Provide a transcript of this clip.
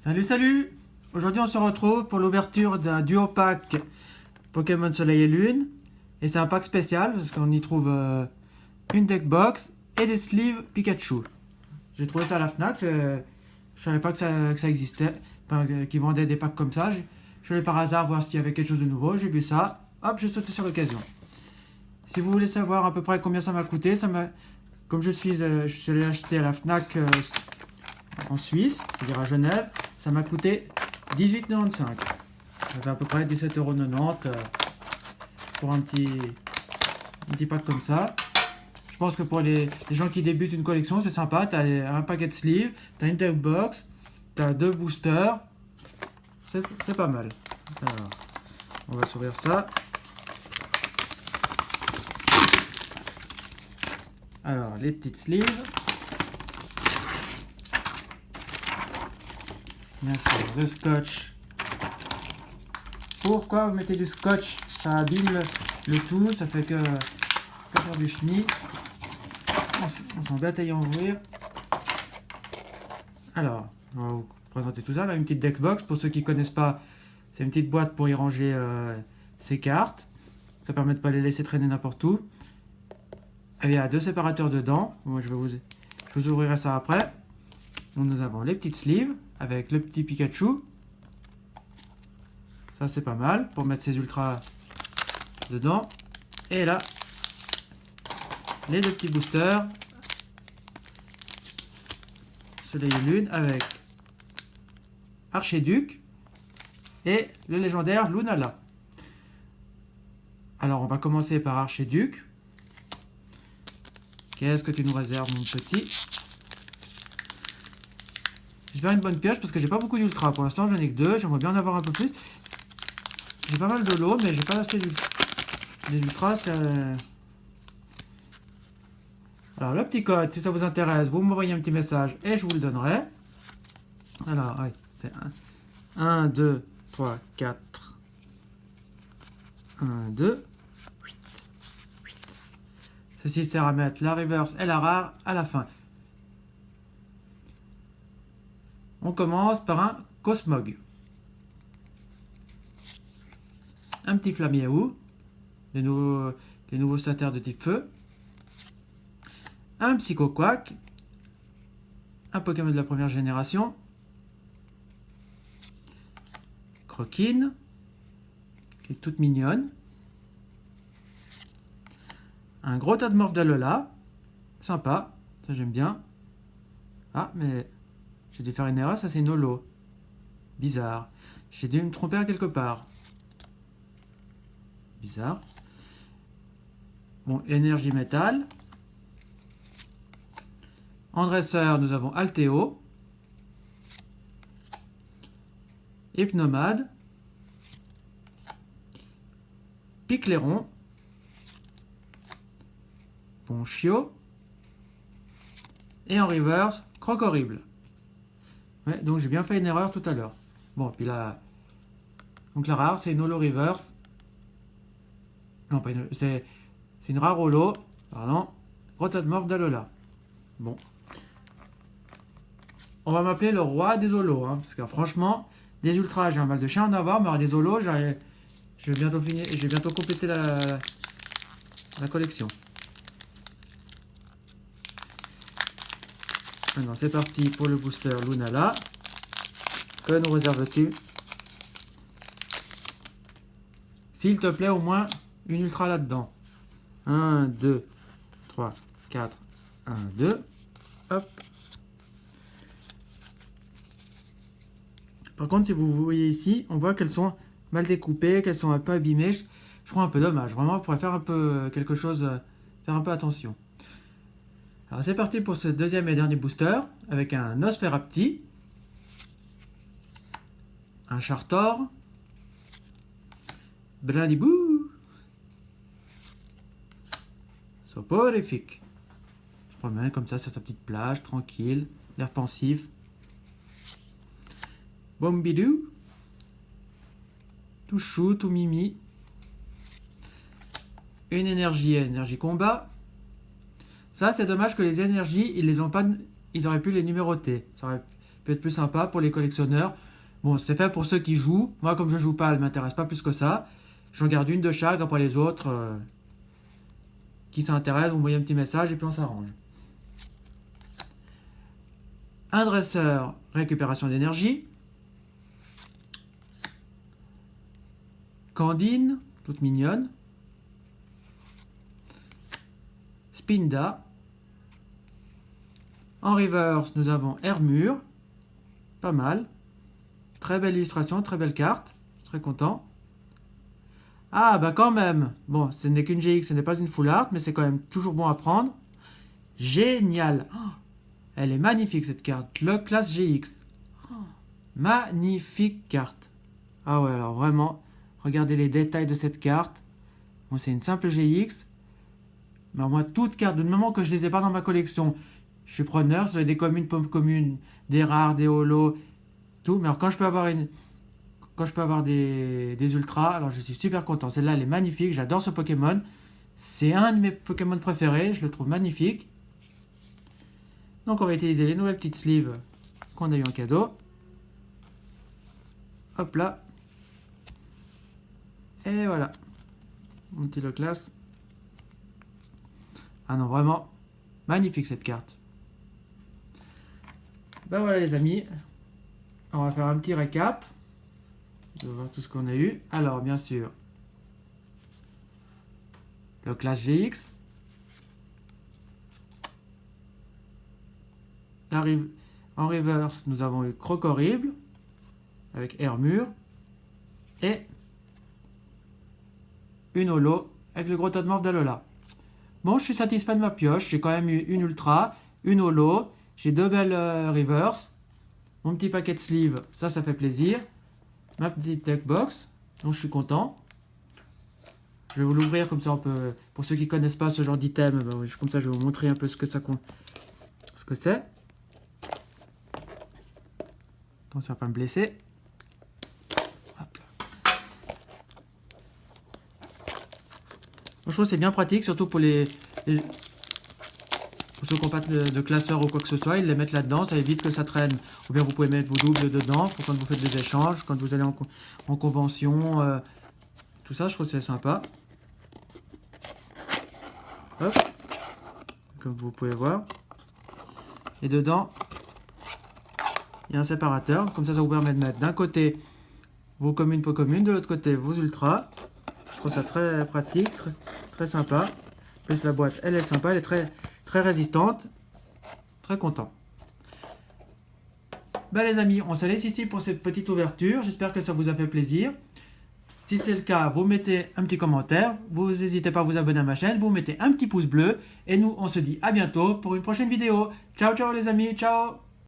Salut, salut! Aujourd'hui, on se retrouve pour l'ouverture d'un duo pack Pokémon Soleil et Lune. Et c'est un pack spécial parce qu'on y trouve une deck box et des sleeves Pikachu. J'ai trouvé ça à la Fnac. Je savais pas que ça existait, qu'ils vendaient des packs comme ça. Je suis allé par hasard voir s'il y avait quelque chose de nouveau. J'ai vu ça. Hop, j'ai sauté sur l'occasion. Si vous voulez savoir à peu près combien ça m'a coûté, comme je suis allé acheter à la Fnac en Suisse, c'est-à-dire à Genève, ça m'a coûté 18,95. Ça fait à peu près 17,90 € pour un petit pack comme ça. Je pense que pour les gens qui débutent une collection, c'est sympa. Tu as un paquet de sleeves, tu as une deck box, tu as 2 boosters. C'est pas mal. Alors, on va s'ouvrir ça. Alors, les petites sleeves. Bien sûr, le scotch. Pourquoi vous mettez du scotch? Ça abîme le tout, ça fait que faire du chenille. On s'embête à y ouvrir. Alors, on va vous présenter tout ça. Là, une petite deck box. Pour ceux qui ne connaissent pas, c'est une petite boîte pour y ranger ses cartes. Ça permet de ne pas les laisser traîner n'importe où. Et il y a 2 séparateurs dedans. Moi, je vous ouvrirai ça après. Donc, nous avons les petites sleeves avec le petit Pikachu. Ça, c'est pas mal pour mettre ses ultras dedans. Et là, les 2 petits boosters Soleil et Lune avec Archiduc et le légendaire Lunala. Alors, on va commencer par Archiduc. Qu'est-ce que tu nous réserves, mon petit? Je vais faire une bonne pioche parce que j'ai pas beaucoup d'ultra. Pour l'instant, j'en ai que 2. J'aimerais bien en avoir un peu plus. J'ai pas mal de l'eau, mais j'ai pas assez d'ultra. Alors, le petit code, si ça vous intéresse, vous m'envoyez un petit message et je vous le donnerai. Alors, oui, c'est 1, 2, 3, 4. 1, 2, 8. Ceci sert à mettre la reverse et la rare à la fin. On commence par un Cosmog. Un petit Flamiaou. Les nouveaux stataires de type feu. Un Psychoquack. Un Pokémon de la première génération. Croquine. Qui est toute mignonne. Un gros tas de morph d'Alola. Sympa. Ça j'aime bien. Ah, mais j'ai dû faire une erreur. Ça c'est une holo. Bizarre. J'ai dû me tromper à quelque part. Bizarre. Bon, énergie métal. En dresseur, nous avons Alteo. Hypnomade. Picléron. Ponchio. Et en reverse, Crocorrible. Ouais, donc j'ai bien fait une erreur tout à l'heure. Bon, puis là. Donc la rare, c'est une holo reverse. Non, pas une. C'est une rare holo. Pardon. Gros tas de morph d'Alola. Bon. On va m'appeler le roi des holos. Hein, parce que franchement, des ultras, j'ai un mal de chien à en avoir. Mais alors, des holos, je vais bientôt finir. Je vais bientôt compléter la collection. Maintenant, c'est parti pour le booster Lunala. Que nous réserves-tu? S'il te plaît, au moins une ultra là-dedans. 1, 2, 3, 4, 1, 2. Hop. Par contre, si vous voyez ici, on voit qu'elles sont mal découpées, qu'elles sont un peu abîmées. Je trouve un peu dommage. Vraiment, on pourrait faire un peu quelque chose, faire un peu attention. Alors, c'est parti pour ce deuxième et dernier booster avec un Nosferapti, un Chartor, Brindibou, Soporifique. Je promène comme ça sur sa petite plage, tranquille, l'air pensif. Bombidou, tout chou, tout mimi. Une énergie combat. Ça, c'est dommage que les énergies, ils auraient pu les numéroter. Ça aurait peut être plus sympa pour les collectionneurs. Bon, c'est fait pour ceux qui jouent. Moi, comme je joue pas, elle m'intéresse pas plus que ça. J'en garde une de chaque, après les autres qui s'intéressent, vous m'envoyez un petit message et puis on s'arrange. Un dresseur récupération d'énergie. Candine, toute mignonne. Spinda. En reverse, nous avons Hermure. Pas mal. Très belle illustration, très belle carte. Très content. Ah, bah quand même. Bon, ce n'est qu'une GX, ce n'est pas une full art, mais c'est quand même toujours bon à prendre. Génial. Oh, elle est magnifique cette carte. Le classe GX. Oh, magnifique carte. Ah ouais, alors vraiment, regardez les détails de cette carte. Bon, c'est une simple GX. Mais moi, toutes cartes, du moment que je ne les ai pas dans ma collection, je suis preneur. Sur des communes, pommes communes, des rares, des holos, tout. Mais alors quand je peux avoir des ultras, alors je suis super content. Celle-là, elle est magnifique. J'adore ce Pokémon. C'est un de mes Pokémon préférés. Je le trouve magnifique. Donc on va utiliser les nouvelles petites sleeves qu'on a eu en cadeau. Hop là. Et voilà. Mon petit classe. Ah non, vraiment magnifique cette carte. Ben voilà les amis. On va faire un petit récap. De voir tout ce qu'on a eu. Alors bien sûr. Le classe GX. En reverse, nous avons eu Crocorible avec Hermure et une holo avec le gros tas de morph d'Alola. Bon, je suis satisfait de ma pioche. J'ai quand même eu une ultra, une holo, j'ai deux belles reverse, mon petit paquet de sleeve, ça fait plaisir, ma petite deck box, donc je suis content. Je vais vous l'ouvrir comme ça on peut, pour ceux qui connaissent pas ce genre d'item, ben, comme ça je vais vous montrer un peu ce que c'est. Attention à pas me blesser. Hop là. Je trouve que c'est bien pratique, surtout pour pour ceux qui n'ont pas de classeur ou quoi que ce soit, ils les mettent là-dedans, ça évite que ça traîne. Ou bien vous pouvez mettre vos doubles dedans pour quand vous faites des échanges, quand vous allez en convention, tout ça, je trouve que c'est sympa. Hop, comme vous pouvez voir. Et dedans, il y a un séparateur, comme ça vous permet de mettre d'un côté vos communes, peu communes, de l'autre côté vos ultras. Je trouve ça très pratique, très sympa. En plus la boîte, elle est sympa, elle est très résistante. Très content. Ben les amis, on se laisse ici pour cette petite ouverture. J'espère que ça vous a fait plaisir. Si c'est le cas, vous mettez un petit commentaire. Vous n'hésitez pas à vous abonner à ma chaîne. Vous mettez un petit pouce bleu. Et nous, on se dit à bientôt pour une prochaine vidéo. Ciao, ciao les amis. Ciao.